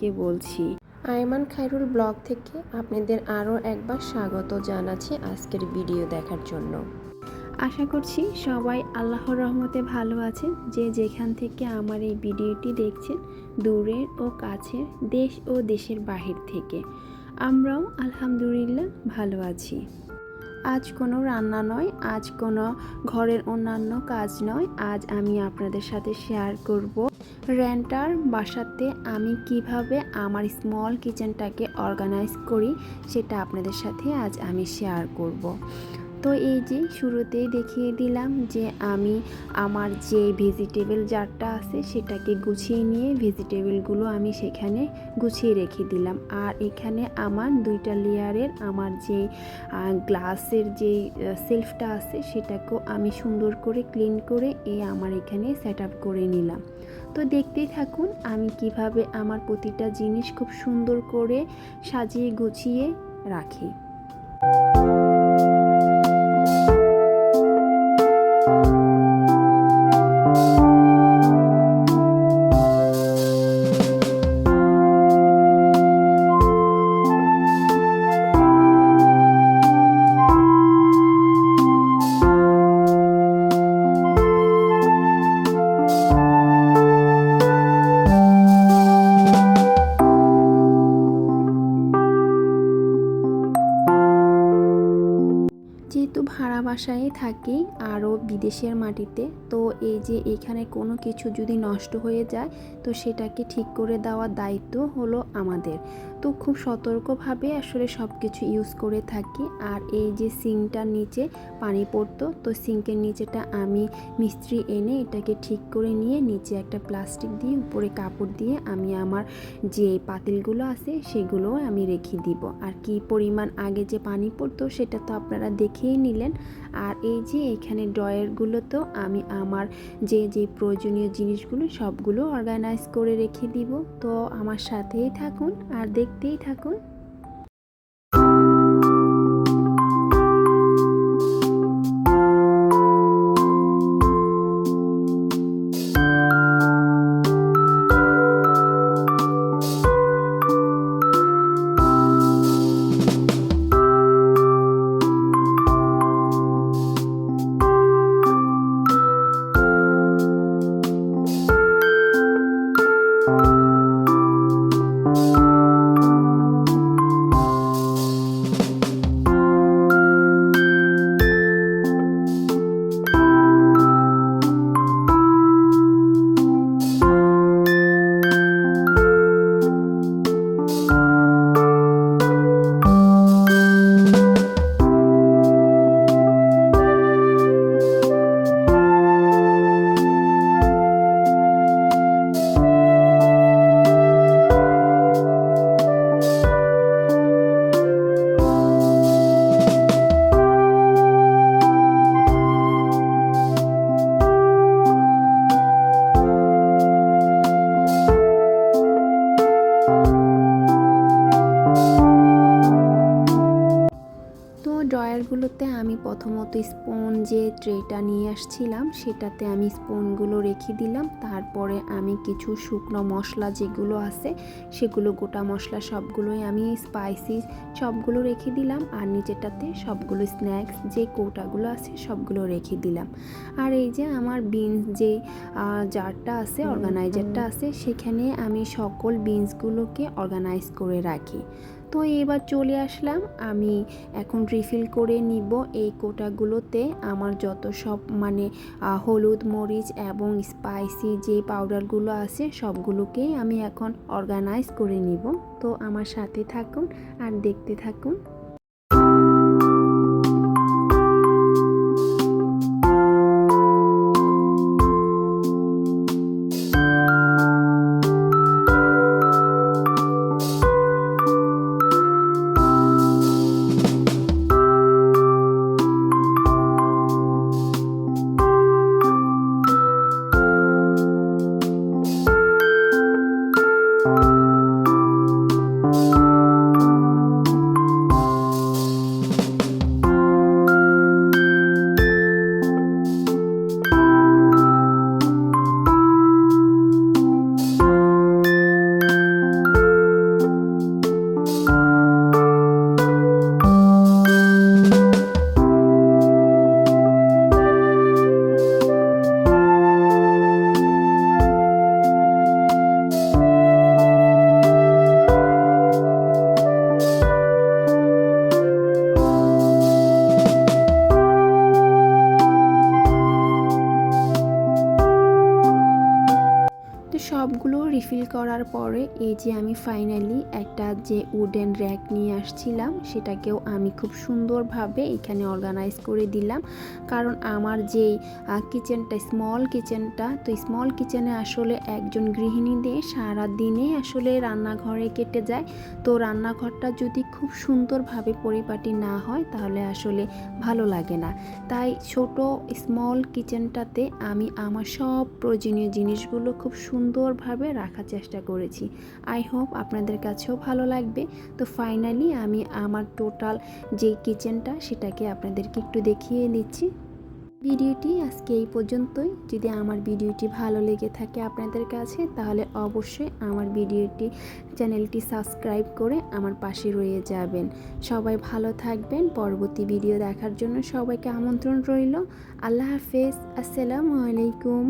থেকে বলছি। আয়মান খায়রুল ব্লগ থেকে আপনাদের আরও একবার স্বাগত জানাচ্ছি আজকের ভিডিও দেখার জন্য। আশা করছি সবাই আল্লাহর রহমতে ভালো আছেন। যে যেখান থেকে আমার এই ভিডিওটি দেখছেন, দূরের ও কাছের, দেশ ও দেশের বাহির থেকে, আমরাও আলহামদুলিল্লাহ ভালো আছি। আজ কোনো রান্না নয়, আজ কোনো ঘরের অন্যান্য কাজ নয়, আজ আমি আপনাদের সাথে শেয়ার করব রেন্টার বাসাতে আমি কিভাবে আমার স্মল কিচেনটাকে অর্গানাইজ করি, সেটা আপনাদের সাথে আজ আমি শেয়ার করব। তো এই যে শুরুতেই দেখিয়ে দিলাম যে আমি আমার যে ভেজিটেবল জারটা আছে সেটাকে গুছিয়ে নিয়ে ভেজিটেবলগুলো আমি সেখানে গুছিয়ে রেখে দিলাম। আর এখানে আমার 2টা লেয়ারের আমার যে গ্লাসের যে সেলফটা আছে সেটাকেও আমি সুন্দর করে ক্লিন করে আমার এখানে সেট আপ করে নিলাম। তো দেখতেই থাকুন আমি কিভাবে আমার প্রতিটা জিনিস খুব সুন্দর করে সাজিয়ে গুছিয়ে রাখি। যেহেতু ভাড়া বাসায় থাকি আরও বিদেশের মাটিতে, তো এই যে এখানে কোনো কিছু যদি নষ্ট হয়ে যায় তো সেটাকে ঠিক করে দেওয়ার দায়িত্ব হলো আমাদের। তো খুব সতর্কভাবে আসলে সব কিছু ইউজ করে থাকি। আর এই যে সিঙ্কটার নিচে পানি পড়তো, তো সিঙ্কের নিচেটা আমি মিস্ত্রি এনে এটাকে ঠিক করে নিয়ে নিচে একটা প্লাস্টিক দিয়ে উপরে কাপড় দিয়ে আমি আমার যে পাতিলগুলো আছে সেগুলো আমি রেখে দিব। আর কি পরিমাণ আগে যে পানি পড়তো সেটা তো আপনারা দেখেই নিলেন। আর এই যে এখানে ড্রয়ারগুলোতেও আমি আমার যে যে প্রয়োজনীয় জিনিসগুলো সবগুলো অর্গানাইজ করে রেখে দিব। তো আমার সাথেই থাকুন আর দেখতেই থাকুন। ড্রয়ারগুলোতে আমি প্রথমত স্পুন যে ট্রেটা নিয়ে আসছিলাম সেটাতে আমি স্পুনগুলো রেখে দিলাম। তারপরে আমি কিছু শুকনো মশলা যেগুলো আছে সেগুলো গোটা মশলা সবগুলোই আমি স্পাইসি সবগুলো রেখে দিলাম। আর নিচেটাতে সবগুলো স্ন্যাক্স যে কৌটাগুলো আছে সবগুলো রেখে দিলাম। আর এই যে আমার বিনস যে জারটা আছে অর্গানাইজারটা আছে সেখানে আমি সকল বিনসগুলোকে অর্গানাইজ করে রাখি। তো এবার চলে আসলাম আমি এখন রিফিল করে নিব এই কোটাগুলোতে আমার যত সব মানে হলুদ মরিচ এবং স্পাইসি যে পাউডারগুলো আছে সবগুলোকেই আমি এখন অর্গানাইজ করে নিব। তো আমার সাথে থাকুন আর দেখতে থাকুন। তারপরে এই যে আমি ফাইনালি একটা যে উডেন র্যাক নিয়ে আসছিলাম সেটাকেও আমি খুব সুন্দরভাবে এখানে অর্গানাইজ করে দিলাম। কারণ আমার যেই কিচেনটা স্মল কিচেনটা, তো স্মল কিচেনে আসলে একজন গৃহিণীদের সারা দিনে আসলে রান্নাঘরে কেটে যায়। তো রান্নাঘরটা যদি খুব সুন্দরভাবে পরিপাটি না হয় তাহলে আসলে ভালো লাগে না। তাই ছোট স্মল কিচেনটাতে আমি আমার সব প্রয়োজনীয় জিনিসগুলো খুব সুন্দরভাবে রাখার চেষ্টা করেছি। আই হোপ আপনাদের কাছেও ভালো লাগবে। তো ফাইনালি আমি আমার টোটাল যে কিচেনটা সেটাকে আপনাদেরকে একটু দেখিয়ে দিচ্ছি। ভিডিওটি আজকে এই পর্যন্তই। যদি আমার ভিডিওটি ভালো লেগে থাকে আপনাদের কাছে তাহলে অবশ্যই আমার চ্যানেলটি সাবস্ক্রাইব করে আমার পাশে রয়ে যাবেন। সবাই ভালো থাকবেন। পরবর্তী ভিডিও দেখার জন্য সবাইকে আমন্ত্রণ রইল। আল্লাহ হাফেজ। আসসালামু আলাইকুম।